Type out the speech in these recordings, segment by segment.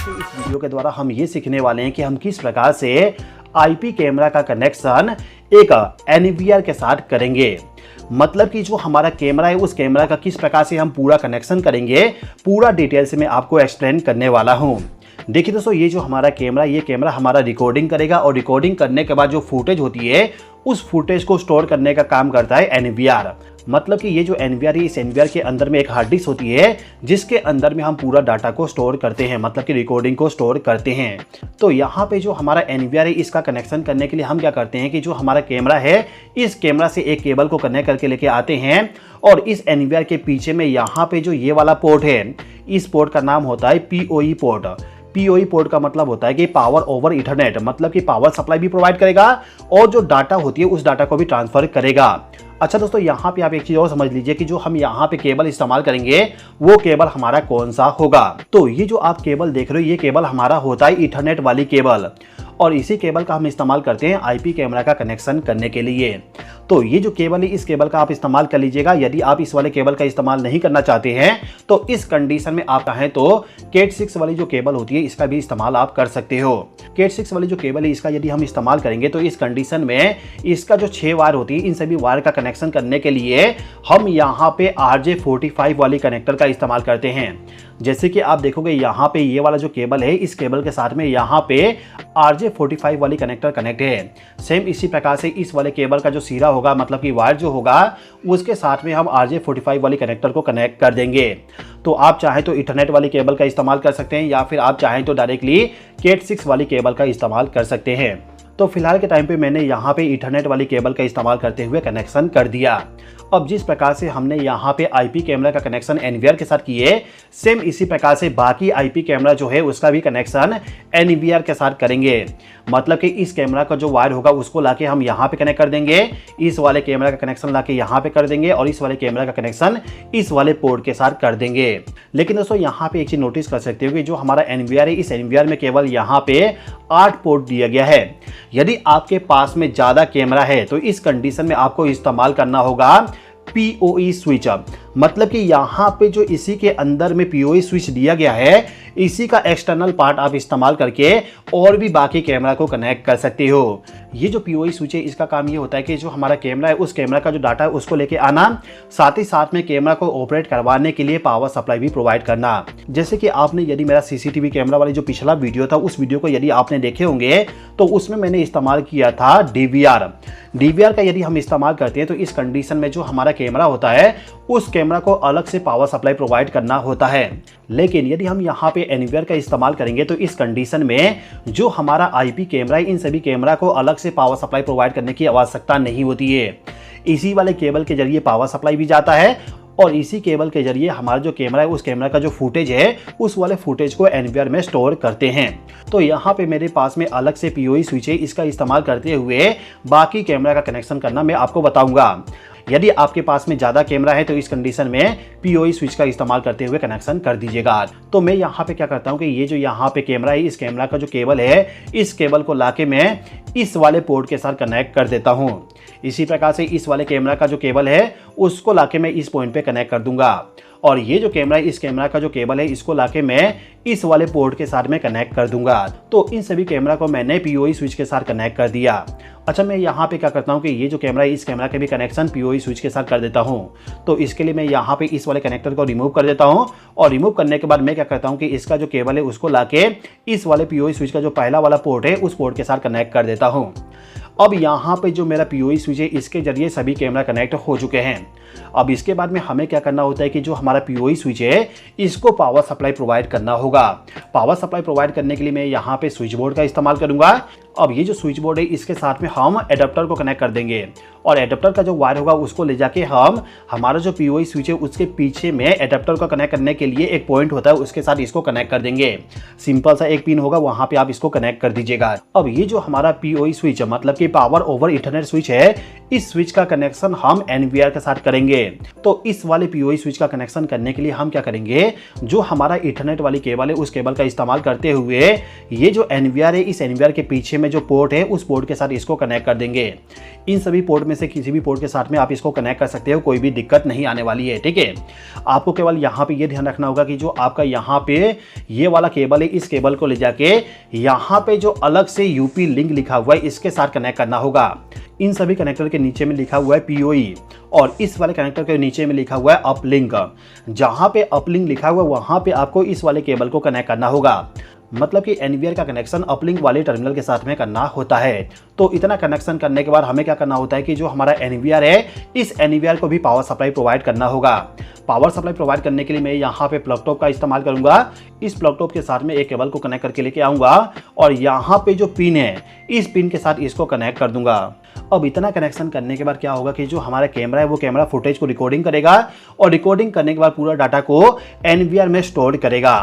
दोस्तों इस वीडियो के द्वारा हम ये सीखने वाले हैं कि हम किस प्रकार से आईपी कैमरा का कनेक्शन एक एनवीआर के साथ करेंगे। मतलब कि जो हमारा कैमरा है उस कैमरा का किस प्रकार से हम पूरा कनेक्शन करेंगे, पूरा डिटेल से मैं आपको एक्सप्लेन करने वाला हूँ। देखिए दोस्तों, ये जो हमारा कैमरा, ये कैमरा हमारा रिकॉर्डिंग करेगा और रिकॉर्डिंग करने के बाद जो फुटेज होती है उस फुटेज को स्टोर करने का काम करता है एनवीआर। मतलब कि ये जो एनवीआर है, इस एनवीआर के अंदर में एक हार्ड डिस्क होती है जिसके अंदर में हम पूरा डाटा को स्टोर करते हैं, मतलब कि रिकॉर्डिंग को स्टोर करते हैं। तो यहाँ पे जो हमारा एनवीआर है इसका कनेक्शन करने के लिए हम क्या करते हैं कि जो हमारा कैमरा है इस कैमरा से एक केबल को कनेक्ट करके लेके आते हैं और इस एनवीआर के पीछे में यहाँ पे जो ये वाला पोर्ट है, इस पोर्ट का नाम होता है पीओई पोर्ट। पीओई पोर्ट का मतलब होता है कि पावर ओवर इंटरनेट, मतलब कि पावर सप्लाई भी प्रोवाइड करेगा और जो डाटा होती है उस डाटा को भी ट्रांसफर करेगा। अच्छा दोस्तों, यहाँ पे आप एक चीज और समझ लीजिए कि जो हम यहाँ पे केबल इस्तेमाल करेंगे वो केबल हमारा कौन सा होगा। तो ये जो आप केबल देख रहे हो ये केबल हमारा होता है ईथरनेट वाली केबल, और इसी केबल का हम इस्तेमाल करते हैं आईपी कैमरा का कनेक्शन करने के लिए। तो ये जो केबल है इस केबल का आप इस्तेमाल कर लीजिएगा। यदि आप इस वाले केबल का इस्तेमाल नहीं करना चाहते हैं तो इस कंडीशन में आप चाहें तो कैट 6 वाली जो केबल होती है इसका भी इस्तेमाल आप कर सकते हो। कैट 6 वाली जो केबल है इसका यदि हम इस्तेमाल करेंगे तो इस कंडीशन में इसका जो 6 वायर होती है इन सभी वायर का कनेक्शन करने के लिए हम यहाँ पे RJ45 वाली कनेक्टर का इस्तेमाल करते हैं। जैसे कि आप देखोगे यहाँ पे ये वाला जो केबल है इस केबल के साथ में यहाँ पे RJ45 वाली कनेक्टर कनेक्ट है। सेम इसी प्रकार से इस वाले केबल का जो सिरा होगा, मतलब कि वायर जो होगा, उसके साथ में हम RJ45 वाली कनेक्टर को कनेक्ट कर देंगे। तो आप चाहें तो इंटरनेट वाली केबल का इस्तेमाल कर सकते हैं या फिर आप चाहें तो डायरेक्टली कैट 6 वाली केबल का इस्तेमाल कर सकते हैं। तो फिलहाल के टाइम पे मैंने यहाँ पे इंटरनेट वाली केबल का इस्तेमाल करते हुए कनेक्शन कर दिया। अब जिस प्रकार से हमने यहाँ पे आईपी कैमरा का कनेक्शन एनवीआर के साथ किए, सेम इसी प्रकार से बाकी आईपी कैमरा जो है उसका भी कनेक्शन एनवीआर के साथ करेंगे। मतलब कि इस कैमरा का जो वायर होगा उसको लाके हम यहाँ पे कनेक्ट कर देंगे, इस वाले कैमरा का कनेक्शन लाके यहाँ पे कर देंगे और इस वाले कैमरा का कनेक्शन इस वाले पोर्ट के साथ कर देंगे। लेकिन दोस्तों यहाँ पे एक चीज नोटिस कर सकते हो कि जो हमारा एनवीआर है इस एनवीआर में केवल यहाँ पे 8 पोर्ट दिया गया है। यदि आपके पास में ज्यादा कैमरा है तो इस कंडीशन में आपको इस्तेमाल करना होगा पीओई स्विच। मतलब कि यहाँ पे जो इसी के अंदर में पीओई स्विच दिया गया है इसी का एक्सटर्नल पार्ट आप इस्तेमाल करके और भी बाकी कैमरा को कनेक्ट कर सकते हो। ये जो पीओई स्विच है इसका काम ये होता है कि जो हमारा कैमरा है उस कैमरा का जो डाटा है उसको लेके आना, साथ ही साथ में कैमरा को ऑपरेट करवाने के लिए पावर सप्लाई भी प्रोवाइड करना। जैसे कि आपने यदि मेरा सीसीटीवी कैमरा वाली जो पिछला वीडियो था उस वीडियो को यदि आपने देखे होंगे तो उसमें मैंने इस्तेमाल किया था डीवीआर का। यदि हम इस्तेमाल करते हैं तो इस कंडीशन में जो हमारा कैमरा होता है उस कैमरा को अलग से पावर सप्लाई प्रोवाइड करना होता है। लेकिन यदि हम यहाँ पे एनवीआर का इस्तेमाल करेंगे तो इस कंडीशन में जो हमारा आईपी कैमरा है इन सभी कैमरा को अलग से पावर सप्लाई प्रोवाइड करने की आवश्यकता नहीं होती है। इसी वाले केबल के जरिए पावर सप्लाई भी जाता है और इसी केबल के जरिए हमारा जो कैमरा है उस कैमरा का जो फुटेज है उस वाले फुटेज को एनवीआर में स्टोर करते हैं। तो यहाँ पे मेरे पास में अलग से पीओई स्विच है, इसका इस्तेमाल करते हुए बाकी कैमरा का कनेक्शन करना मैं आपको बताऊंगा। यदि आपके पास में ज़्यादा कैमरा है तो इस कंडीशन में पीओई स्विच का इस्तेमाल करते हुए कनेक्शन कर दीजिएगा। तो मैं यहाँ पे क्या करता हूँ कि ये जो यहाँ पे कैमरा है इस कैमरा का जो केबल है इस केबल को लाके मैं इस वाले पोर्ट के साथ कनेक्ट कर देता हूँ। इसी प्रकार से इस वाले कैमरा का जो केबल है उसको लाके मैं इस पॉइंट पे कनेक्ट कर दूंगा और ये जो कैमरा है इस कैमरा का जो केबल है इसको लाके मैं इस वाले पोर्ट के साथ में कनेक्ट कर दूंगा। तो इन सभी कैमरा को मैंने पीओई स्विच के साथ कनेक्ट कर दिया। अच्छा, मैं यहाँ पे क्या करता हूँ कि ये जो कैमरा है इस कैमरा के भी कनेक्शन पीओई स्विच के साथ कर देता हूँ। तो इसके लिए मैं यहाँ पे इस वाले कनेक्टर को रिमूव कर देता हूँ और रिमूव करने के बाद मैं क्या करता हूँ कि इसका जो केबल है उसको लाके इस वाले पीओई स्विच का जो पहला वाला पोर्ट है उस पोर्ट के साथ कनेक्ट कर देता हूँ। अब यहाँ पे जो मेरा पीओई स्विच है इसके जरिए सभी कैमरा कनेक्ट हो चुके हैं। अब इसके बाद में हमें क्या करना होता है कि जो हमारा पीओई स्विच है इसको पावर सप्लाई प्रोवाइड करना होगा। पावर सप्लाई प्रोवाइड करने के लिए मैं यहाँ पे स्विच बोर्ड का इस्तेमाल करूंगा। अब ये जो स्विच बोर्ड है इसके साथ में हम एडाप्टर को कनेक्ट कर देंगे और एडाप्टर का जो वायर होगा उसको ले जाके हम हमारा जो पीओई स्विच है उसके पीछे में एडाप्टर को कनेक्ट करने के लिए एक पॉइंट होता है उसके साथ इसको कनेक्ट कर देंगे। सिंपल सा एक पिन होगा, वहां पे आप इसको कनेक्ट कर दीजिएगा। अब ये जो हमारा पीओई स्विच मतलब कि पावर ओवर इंटरनेट स्विच है इस स्विच का कनेक्शन हम एनवीआर के साथ करेंगे। तो इस वाले पीओई स्विच का कनेक्शन करने के लिए हम क्या करेंगे, जो हमारा इंटरनेट वाली केबल है उस केबल का इस्तेमाल करते हुए ये जो एनवीआर है इस एनवीआर के पीछे में जो पोर्ट है उस पोर्ट के साथ इसको कनेक्ट कर देंगे। इन सभी पोर्ट में से किसी भी पोर्ट के साथ में आप इसको कनेक्ट कर सकते हो, कोई भी दिक्कत नहीं आने वाली है। ठीक है, आपको केवल यहाँ पे ये ध्यान रखना होगा कि जो आपका यहाँ पे ये वाला केबल है, इस केबल को ले जाके यहाँ पे जो अलग से यूपी लिंक लिखा हुआ है इसके साथ कनेक्ट करना होगा। इन सभी कनेक्टर के नीचे में लिखा हुआ है पीओई और इस वाले कनेक्टर के नीचे में लिखा हुआ है अपलिंक। जहां पे अपलिंक लिखा हुआ है वहां पे आपको इस वाले केबल को कनेक्ट करना होगा। मतलब कि एनवीआर का कनेक्शन अपलिंक वाले टर्मिनल के साथ में करना होता है। तो इतना कनेक्शन करने के बाद हमें क्या करना होता है कि जो हमारा एनवीआर है, इस एनवीआर को भी पावर सप्लाई प्रोवाइड करना होगा। पावर सप्लाई प्रोवाइड करने के लिए मैं यहाँ पे प्लग टॉप का इस्तेमाल करूंगा। इस प्लग टॉप के साथ में एक केबल को कनेक्ट करके लेके आऊंगा और यहाँ पे जो पिन है, इस पिन के साथ इसको कनेक्ट कर दूंगा। अब इतना कनेक्शन करने के बाद क्या होगा कि जो हमारा कैमरा है वो कैमरा फुटेज को रिकॉर्डिंग करेगा और रिकॉर्डिंग करने के बाद पूरा डाटा को एनवीआर में स्टोर करेगा।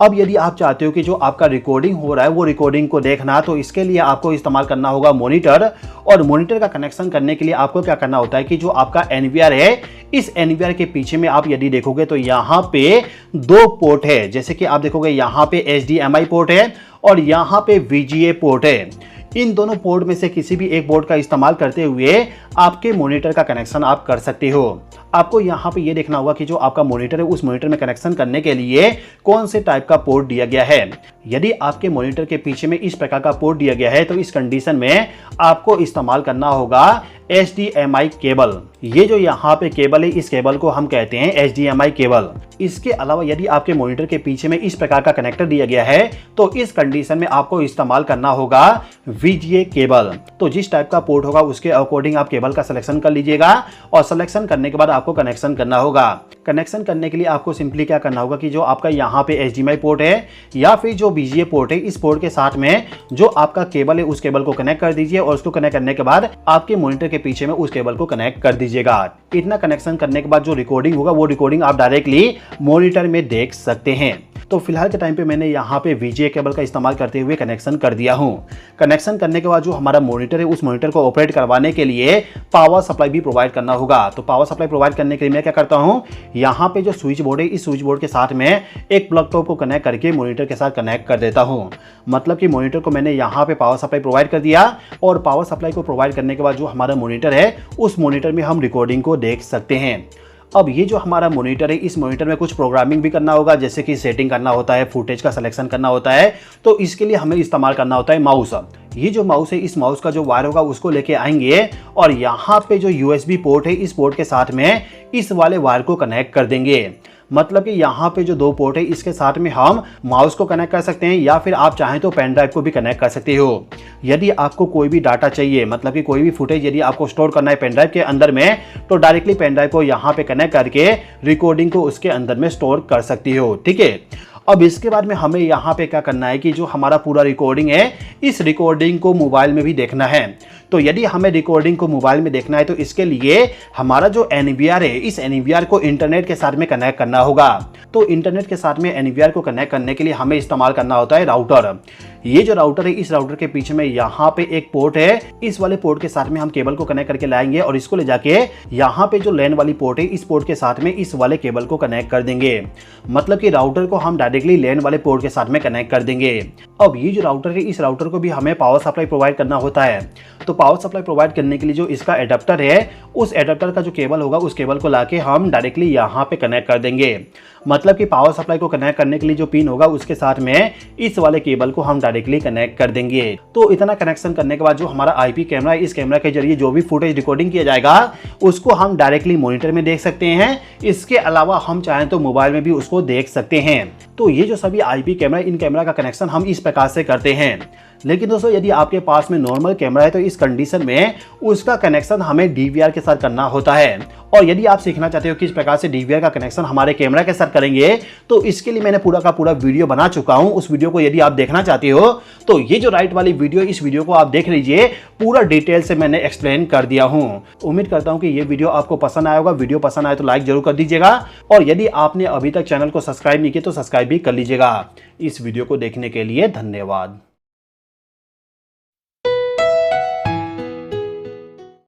अब यदि आप चाहते हो कि जो आपका रिकॉर्डिंग हो रहा है वो रिकॉर्डिंग को देखना, तो इसके लिए आपको इस्तेमाल करना होगा मॉनिटर। और मॉनिटर का कनेक्शन करने के लिए आपको क्या करना होता है कि जो आपका एनवीआर है, इस एनवीआर के पीछे में आप यदि देखोगे तो यहाँ पे 2 पोर्ट है। जैसे कि आप देखोगे यहाँ पे HDMI पोर्ट है और यहाँ पे VGA पोर्ट है। इन दोनों पोर्ट में से किसी भी एक पोर्ट का इस्तेमाल करते हुए आपके मॉनिटर का कनेक्शन आप कर सकते हो। आपको यहाँ पे ये देखना होगा कि जो आपका मॉनिटर है उस मॉनिटर में कनेक्शन करने के लिए कौन से टाइप का पोर्ट दिया गया है। यदि आपके मॉनिटर के पीछे में इस प्रकार का पोर्ट दिया गया है तो इस कंडीशन में आपको इस्तेमाल करना होगा HDMI केबल। ये जो यहाँ पे केबल है, इस केबल को हम कहते हैं HDMI केबल। इसके अलावा यदि आपके मॉनिटर के पीछे में इस प्रकार का कनेक्टर दिया गया है तो इस कंडीशन में आपको इस्तेमाल करना होगा VGA केबल। तो जिस टाइप का पोर्ट होगा उसके अकॉर्डिंग आप केबल का सिलेक्शन कर लीजिएगा और सिलेक्शन करने के बाद आपको कनेक्शन करना होगा। कनेक्शन करने के लिए आपको सिंपली क्या करना होगा कि जो आपका यहाँ पे HDMI पोर्ट है या फिर जो VGA पोर्ट है, इस पोर्ट के साथ में जो आपका केबल है उस केबल को कनेक्ट कर दीजिए और उसको कनेक्ट करने के बाद आपके मॉनिटर के पीछे में उस केबल को कनेक्ट कर दीजिएगा। इतना कनेक्शन करने के बाद जो रिकॉर्डिंग होगा वो रिकॉर्डिंग आप डायरेक्टली मॉनिटर में देख सकते हैं। तो फिलहाल के टाइम पे मैंने यहाँ पे VGA केबल का इस्तेमाल करते हुए कनेक्शन कर दिया हूँ। कनेक्शन करने के बाद जो हमारा मॉनिटर है उस मॉनिटर को ऑपरेट करवाने के लिए पावर सप्लाई भी प्रोवाइड करना होगा। तो पावर सप्लाई प्रोवाइड करने के लिए मैं क्या करता हूँ, यहाँ पे जो स्विच बोर्ड है, इस स्विच बोर्ड के साथ में एक प्लग टॉप को कनेक्ट करके मॉनिटर के साथ कनेक्ट कर देता हूँ। मतलब कि मॉनिटर को मैंने यहाँ पे पावर सप्लाई प्रोवाइड कर दिया और पावर सप्लाई को प्रोवाइड करने के बाद जो हमारा मॉनिटर है उस मॉनिटर में हम रिकॉर्डिंग को देख सकते हैं। अब ये जो हमारा मॉनिटर है, इस मॉनिटर में कुछ प्रोग्रामिंग भी करना होगा, जैसे कि सेटिंग करना होता है, फुटेज का सिलेक्शन करना होता है। तो इसके लिए हमें इस्तेमाल करना होता है माउस। ये जो माउस है, इस माउस का जो वायर होगा उसको लेके आएंगे और यहाँ पे जो USB पोर्ट है, इस पोर्ट के साथ में इस वाले वायर को कनेक्ट कर देंगे। मतलब कि यहाँ पे जो 2 पोर्ट है इसके साथ में हम माउस को कनेक्ट कर सकते हैं या फिर आप चाहें तो पेन ड्राइव को भी कनेक्ट कर सकते हो। यदि आपको कोई भी डाटा चाहिए, मतलब कि कोई भी फुटेज यदि आपको स्टोर करना है पेन ड्राइव के अंदर में, तो डायरेक्टली पेन ड्राइव को यहाँ पे कनेक्ट करके रिकॉर्डिंग को उसके अंदर में स्टोर कर सकती हो। ठीक है, अब इसके बाद में हमें यहाँ पे क्या करना है कि जो हमारा पूरा रिकॉर्डिंग है, इस रिकॉर्डिंग को मोबाइल में भी देखना है। तो यदि हमें रिकॉर्डिंग को मोबाइल में देखना है तो इसके लिए हमारा जो एनवीआर है, इस एनवीआर को इंटरनेट के साथ में कनेक्ट करना होगा। तो इंटरनेट के साथ में एनवीआर को कनेक्ट करने के लिए हमें इस्तेमाल करना होता है राउटर। ये जो राउटर है, इस राउटर के पीछे में यहाँ पे एक पोर्ट है। इस वाले पोर्ट के साथ में हम केबल को कनेक्ट करके लाएंगे और इसको ले जाके यहाँ पे जो लैन वाली पोर्ट है, इस पोर्ट के साथ में इस वाले केबल को कनेक्ट कर देंगे। मतलब कि राउटर को हम डायरेक्टली लैन वाले पोर्ट के साथ में कनेक्ट कर देंगे। अब ये जो राउटर है, इस राउटर को भी हमें पावर सप्लाई प्रोवाइड करना होता है। तो पावर सप्लाई प्रोवाइड करने के लिए जो इसका एडाप्टर है, उस एडाप्टर का जो केबल होगा उस केबल को लाके हम डायरेक्टली यहाँ पे कनेक्ट कर देंगे। मतलब कि पावर सप्लाई को कनेक्ट करने के लिए जो पिन होगा उसके साथ में इस वाले केबल को हम डायरेक्टली कनेक्ट कर देंगे। तो इतना कनेक्शन करने के बाद जो हमारा IP कैमरा है, इस कैमरा के जरिए जो भी फुटेज रिकॉर्डिंग किया जाएगा उसको हम डायरेक्टली मॉनिटर में देख सकते हैं। इसके अलावा हम चाहें तो मोबाइल में भी उसको देख सकते हैं। तो ये जो सभी IP कैमरा, इन कैमरा का कनेक्शन हम इस प्रकार से करते हैं। लेकिन दोस्तों यदि आपके पास में नॉर्मल कैमरा है तो इस कंडीशन में उसका कनेक्शन हमें DVR के साथ करना होता है। और यदि आप सीखना चाहते हो किस प्रकार से DVR का कनेक्शन हमारे कैमरा के साथ करेंगे तो इसके लिए मैंने पूरा का पूरा वीडियो बना चुका हूं। उस वीडियो को यदि आप देखना चाहते हो तो ये जो राइट वाली वीडियो, इस वीडियो को आप देख लीजिए। पूरा डिटेल से मैंने एक्सप्लेन कर दिया हूं। उम्मीद करता हूं कि ये वीडियो आपको पसंद आया होगा। वीडियो पसंद आए तो लाइक जरूर कर दीजिएगा और यदि आपने अभी तक चैनल को सब्सक्राइब नहीं किया तो सब्सक्राइब भी कर लीजिएगा। इस वीडियो को देखने के लिए धन्यवाद।